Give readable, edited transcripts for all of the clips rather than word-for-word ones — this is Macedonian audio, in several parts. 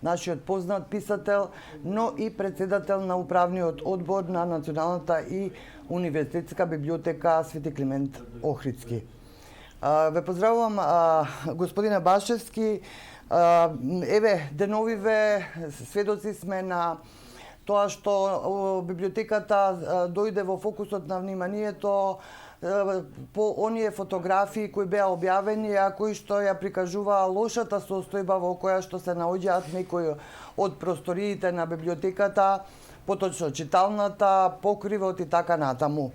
нашиот познат писател, но и председател на управниот одбор на Националната и универзитетска библиотека Свети Климент Охридски. Ве поздравувам, господине Башевски. Еве, деновиве сведоци сме на тоа што библиотеката дојде во фокусот на вниманието по оние фотографии кои беа објавени, а кои што ја прикажуваа лошата состојба во која што се наоѓаат некои од просториите на библиотеката, поточно читалната, покривот и така натаму.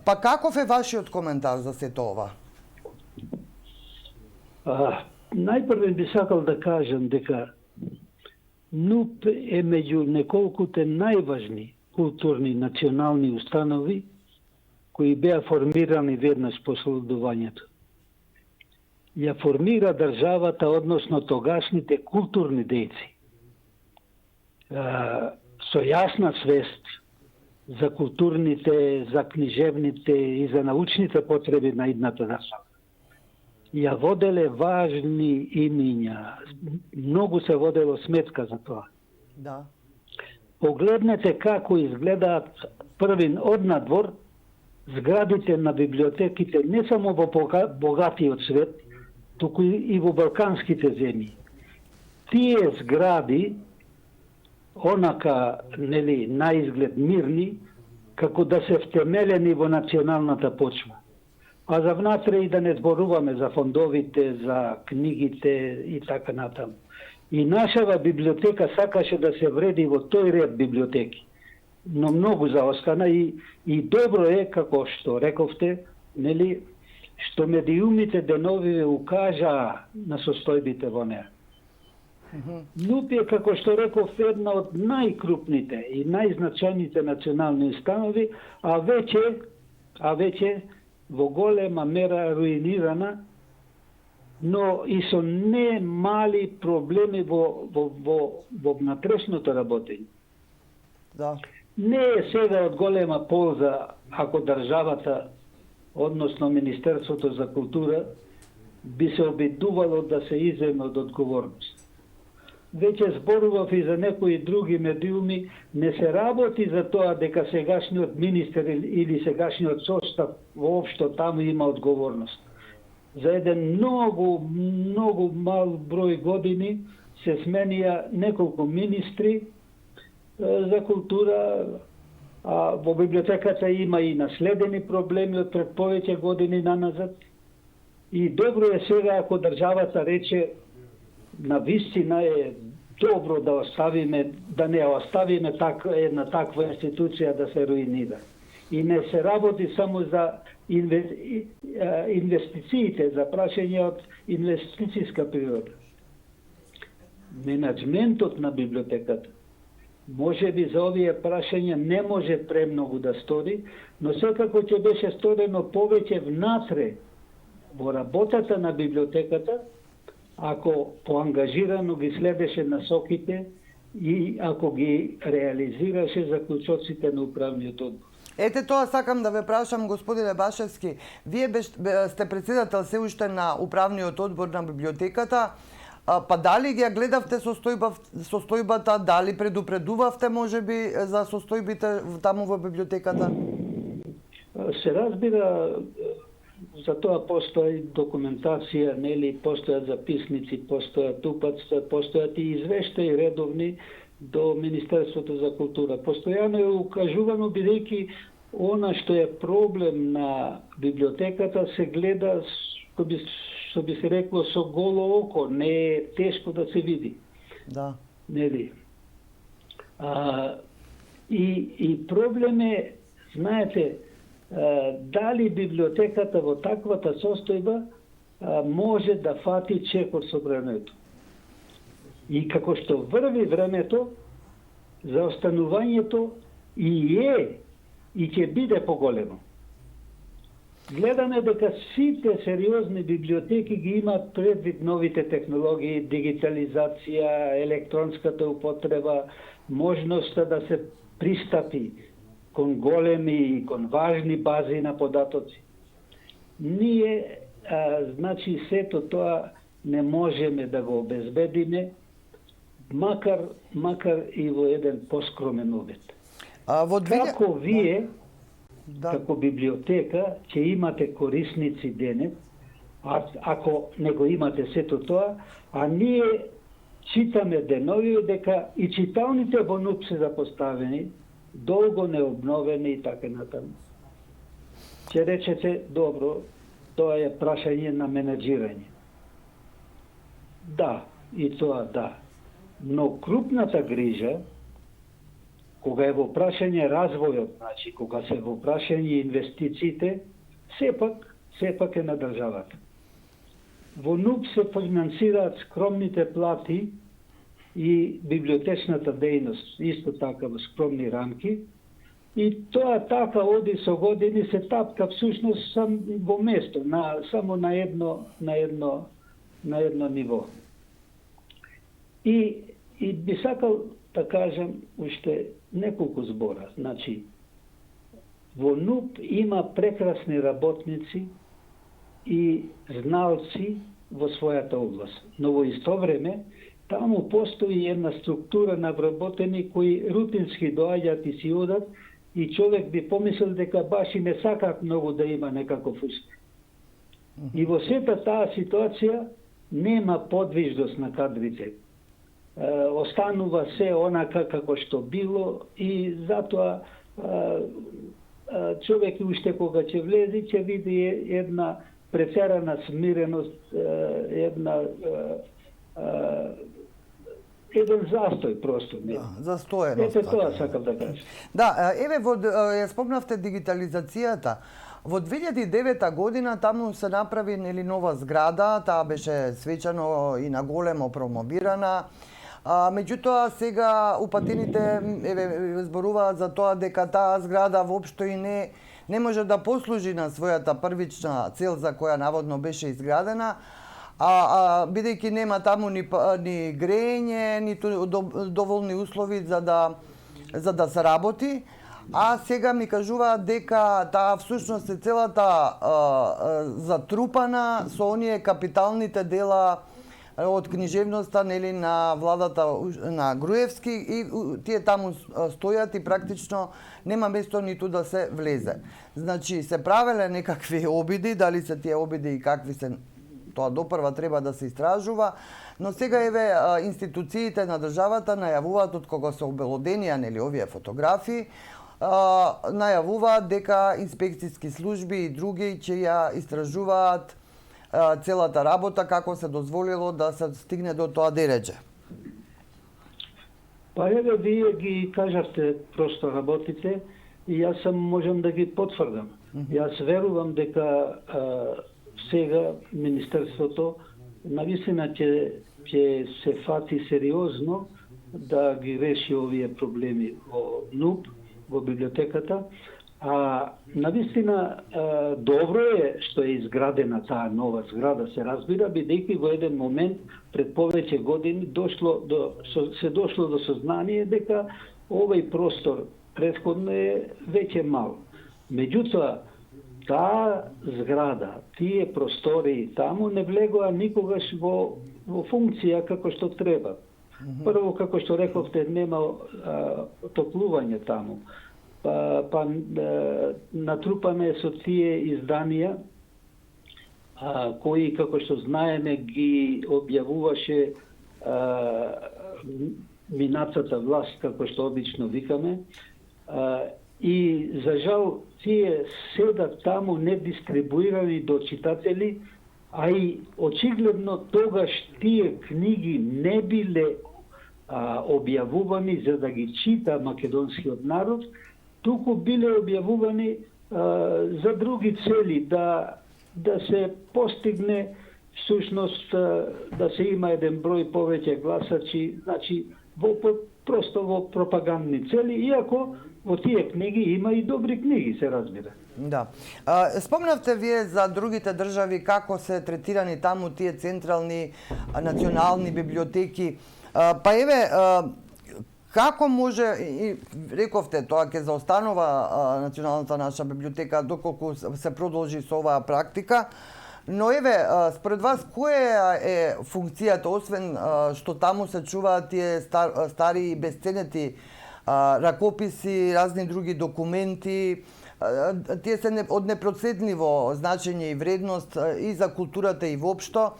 Па каков е вашиот коментар за сето ова? Најпрвен би сакал да кажам дека НУП е меѓу неколкуте најважни културни национални установи кои беа формирани веднаш по слободувањето. Ја формира државата, односно тогашните културни дејци, со јасна свест за културните, за книжевните и за научните потреби на идната држава. Ја воделе важни имиња, многу се водело сметка за тоа. Да. Погледнете како изгледаат првин однадвор зградите на библиотеките не само во богатиот свет, туку и во балканските земји. Тие згради, онака, нели, на изглед мирни, како да се втемелени во националната почва. А за внатре и да не зборуваме за фондовите, за книгите и така натаму. И нашава библиотека сакаше да се вреди во тој ред библиотеки. Но многу заостана и добро е, како што рековте, нели, што медиумите денови укажаа на состојбите во неа. НУП е, како што реков, една од најкрупните и најзначајните национални установи, а веќе во голема мера руинирана, но и со не мали проблеми во внатрешното работење. Да. Не е сега од голема полза ако државата, односно Министерството за култура, би се обидувало да се иземе од одговорност. Веќе зборував и за некои други медиуми, не се работи за тоа дека сегашниот министер или сегашниот состав воопшто таму има одговорност. За еден многу мал број години се сменија неколку министри за култура, а во библиотеката има и наследени проблеми од пред повеќе години наназад. И добро е сега ако државата рече на вистина е добро да оставиме, да не оставиме една таква институција да се руинира. И не се работи само за инвестициите, за прашање од инвестицијска природа. Менеджментот на библиотеката може би за овие прашања не може премногу да стори, но секако ќе беше сторено повеќе внатре во работата на библиотеката, ако поангажирано ги следеше насоките и ако ги реализираше заклучоците на управниот одбор. Ете тоа сакам да ве прашам, господине Башевски. Вие сте председател се уште на управниот одбор на библиотеката. Па дали ги гледавте состојбата, дали предупредувавте можеби за состојбите таму во библиотеката? Се разбира, за тоа постои документација, нели, постојат записници, постојат упатства, постојат и извештаи редовни до Министерството за култура. Постојано е укажувано, бидејќи она што е проблем на библиотеката се гледа, што би се рекло, со голо око, не е тешко да се види. Да. Нели? И проблем е, знаете, дали библиотеката во таквата состојба може да фати чекор со времето. И како што врви времето, заостанувањето и ќе биде поголемо. Гледаме дека сите сериозни библиотеки ги имаат предвид новите технологии, дигитализација, електронската употреба, можноста да се пристапи кон големи и кон важни бази на податоци. Ние, значи, сето тоа не можеме да го обезбедиме макар и во еден поскромен обид. Во Како вие, да. како библиотека, ќе имате корисници денес, ако не го имате сето тоа, а ние читаме денови дека и читалните во НУП се запоставени, долго необновени и така натаму. Ќе речете, добро, тоа е прашање на менеджирање. Да, и тоа да. Но крупната грижа, кога е во прашање развојот, значи кога се во прашање инвестициите, сепак е на државата. Во НУП се финансираат скромните плати и библиотечната дејност, исто така во скромни рамки, и тоа така оди со години се тапка всушност во место, само на едно ниво. И би сакал да кажам уште неколку збора. Значи, во НУП има прекрасни работници и зналци во својата област. Но во исто време, таму постои една структура на вработени кои рутински доаѓаат и си одат и човек би помислил дека баш и не сакаат многу да има некаков успех. И во сета таа ситуација нема подвижност на кадрите. Останува се онака како што било и затоа човек уште кога ќе влезе ќе види една претерана смиреност, еден застој просто. Застоеност. Ете тоа сакам да кажам. Да, еве ја спомнавте дигитализацијата. Во 2009 година таму се направи нова зграда, таа беше свечано и на големо промовирана. Меѓутоа сега упатените зборуваат за тоа дека таа зграда воопшто и не може да послужи на својата првична цел за која наводно беше изградена, бидејќи нема таму ни грење, ниту доволни услови за да се работи. А сега ми кажуваат дека таа всушност е целата затрупана со оние капиталните дела од книжевноста на владата на Груевски и тие таму стојат и практично нема место ниту да се влезе. Значи се правеле некакви обиди, дали се тие обиди и какви се, тоа допрва треба да се истражува, но сега еве институциите на државата најавуваат од кога се обелодени овие фотографии, најавуваат дека инспекцијски служби и други ќе ја истражуваат целата работа, како се дозволило да се стигне до тоа дередже. Па еве, вие ги кажавте просто работите и јас можам да ги потврдам. Јас верувам дека сега Министерството навистина ќе се фати сериозно да ги реши овие проблеми во НУП, во библиотеката. Навистина добро е што е изградена таа нова зграда, се разбира, бидејќи во еден момент пред повеќе години се дошло до сознание дека овој простор претходно е веќе мал. Меѓутоа, таа зграда, тие простори таму не влегоа никогаш во функција како што треба. Прво, како што рековте, нема отоплување таму. Па натрупане со тие изданија кои, како што знаеме, ги објавуваше минатата власт, како што обично викаме, и за жал тие седат таму недистрибуирани до читатели, а и очигледно тогаш тие книги не биле објавувани за да ги чита македонскиот народ, туку биле објавувани за други цели, да се постигне всушност да се има еден број повеќе гласачи, значи просто во пропагандни цели, иако во тие книги има и добри книги, се разбира. Да. Спомнавте вие за другите држави како се третирани таму тие централни национални библиотеки. Па еве, како може, и рековте, тоа ќе заостанува националната наша библиотека доколку се продолжи со оваа практика, Но еве, според вас, која е функцијата, освен што таму се чуваат тие стари и безценети ракописи, разни други документи, тие се од непроценливо значење и вредност и за културата и воопшто,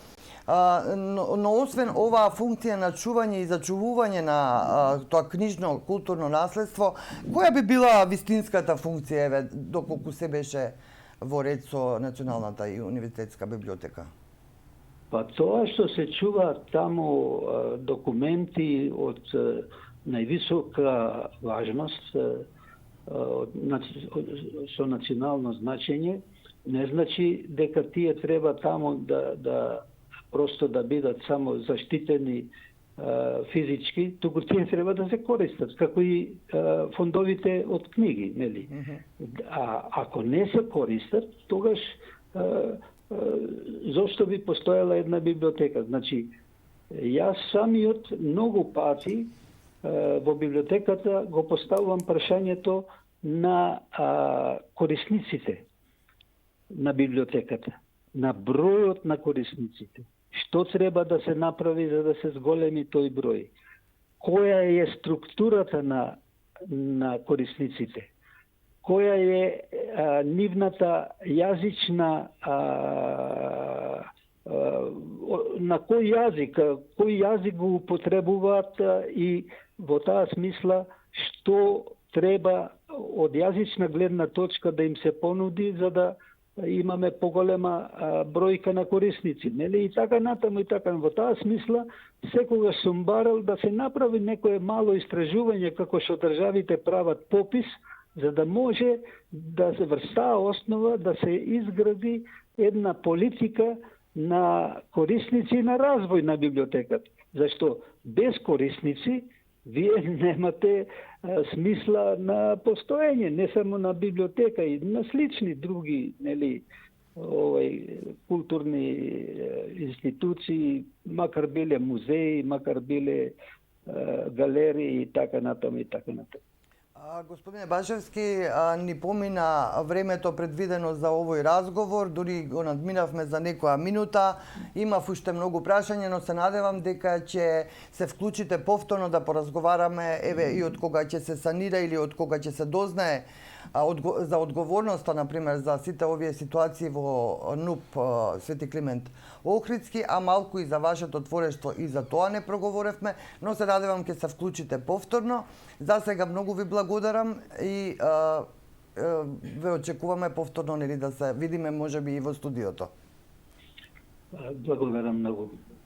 но освен оваа функција на чување и зачувување на тоа книжно културно наследство, која би била вистинската функција, еве, доколку се беше во ред со Националната и универзитетска библиотека? Па тоа што се чува таму документи од највисока важност со национално значење, не значи дека тие треба таму да просто да бидат само заштитени физички, туку тие треба да се користат, како и фондовите од книги, нели? А ако не се користат, тогаш зошто би постоела една библиотека? Значи, јас самиот многу пати во библиотеката го поставувам прашањето на корисниците на библиотеката, на бројот на корисниците. Што треба да се направи за да се зголеми тој број? Која е структурата на корисниците? Која е нивната јазична на кој јазик го употребуваат и во таа смисла што треба од јазична гледна точка да им се понуди за да имаме поголема бројка на корисници, нели? И така натаму и така. Во таа смисла секогаш сум барал да се направи некое мало истражување како што државите прават попис, за да може да се врз таа основа да се изгради една политика на корисници и на развој на библиотеката. Зашто без корисници вие немате смисла на постоење, не само на библиотека и на слични други, нели, културни институции, макар биле музеи, макар биле галерии и така натаму и така натаму. Господине Башевски, ни помина времето предвидено за овој разговор, дури го надминавме за некоја минута. Имав уште многу прашања, но се надевам дека ќе се вклучите повторно да поразговараме, еве, и од кога ќе се санира или од кога ќе се дознае за одговорноста, например, за сите овие ситуации во НУП Свети Климент Охридски, а малку и за вашето творештво, и за тоа не проговоревме, но се надевам ќе се вклучите повторно. За сега многу ви благодарам и ве очекуваме повторно, нели, да се видиме можеби и во студиото. Благодарам многу.